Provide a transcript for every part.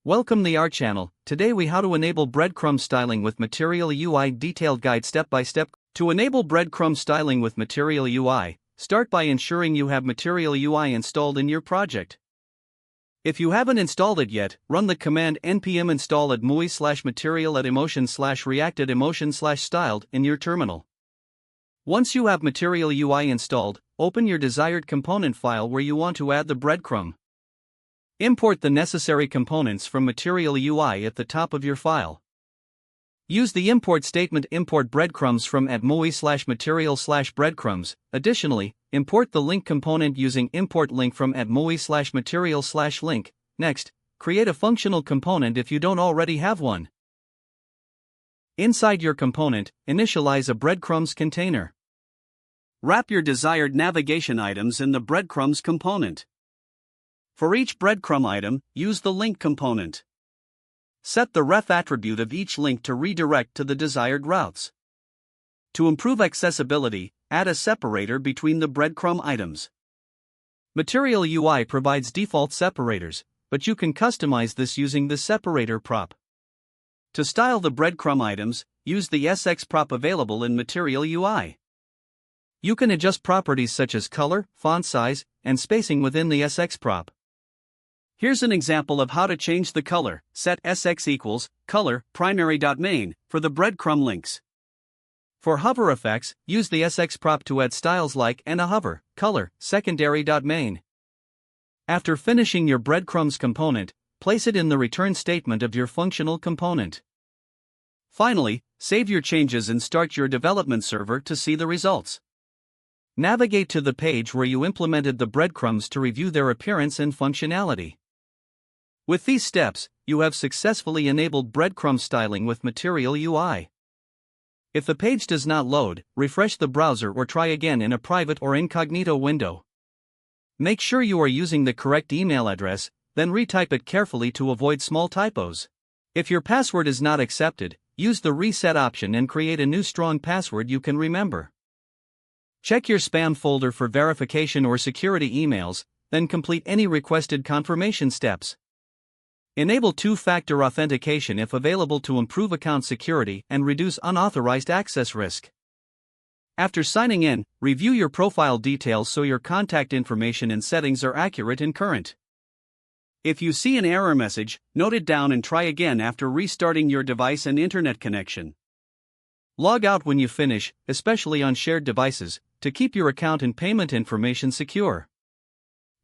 Welcome to our channel. Today we how to enable breadcrumb styling with Material UI detailed guide step by step. To enable breadcrumb styling with Material UI, start by ensuring you have Material UI installed in your project. If you haven't installed it yet, run the command npm install @movie/material@emotion/reacted/emotion/styled in your terminal. Once you have Material UI installed, open your desired component file where you want to add the breadcrumb. Import the necessary components from Material UI at the top of your file. Use the import statement import breadcrumbs from @movie/material/breadcrumbs. Additionally, import the link component using import link from @movie/material/link. Next, create a functional component if you don't already have one. Inside your component, initialize a breadcrumbs container. Wrap your desired navigation items in the breadcrumbs component. For each breadcrumb item, use the link component. Set the ref attribute of each link to redirect to the desired routes. To improve accessibility, add a separator between the breadcrumb items. Material UI provides default separators, but you can customize this using the separator prop. To style the breadcrumb items, use the SX prop available in Material UI. You can adjust properties such as color, font size, and spacing within the SX prop. Here's an example of how to change the color. Set SX equals color primary.main for the breadcrumb links. For hover effects, use the SX prop to add styles like and a hover color secondary.main. After finishing your breadcrumbs component, place it in the return statement of your functional component. Finally, save your changes and start your development server to see the results. Navigate to the page where you implemented the breadcrumbs to review their appearance and functionality. With these steps, you have successfully enabled breadcrumb styling with Material UI. If the page does not load, refresh the browser or try again in a private or incognito window. Make sure you are using the correct email address, then retype it carefully to avoid small typos. If your password is not accepted, use the reset option and create a new strong password you can remember. Check your spam folder for verification or security emails, then complete any requested confirmation steps. Enable two-factor authentication if available to improve account security and reduce unauthorized access risk. After signing in, review your profile details so your contact information and settings are accurate and current. If you see an error message, note it down and try again after restarting your device and internet connection. Log out when you finish, especially on shared devices, to keep your account and payment information secure.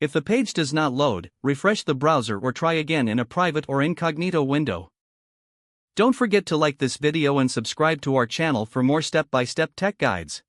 If the page does not load, refresh the browser or try again in a private or incognito window. Don't forget to like this video and subscribe to our channel for more step-by-step tech guides.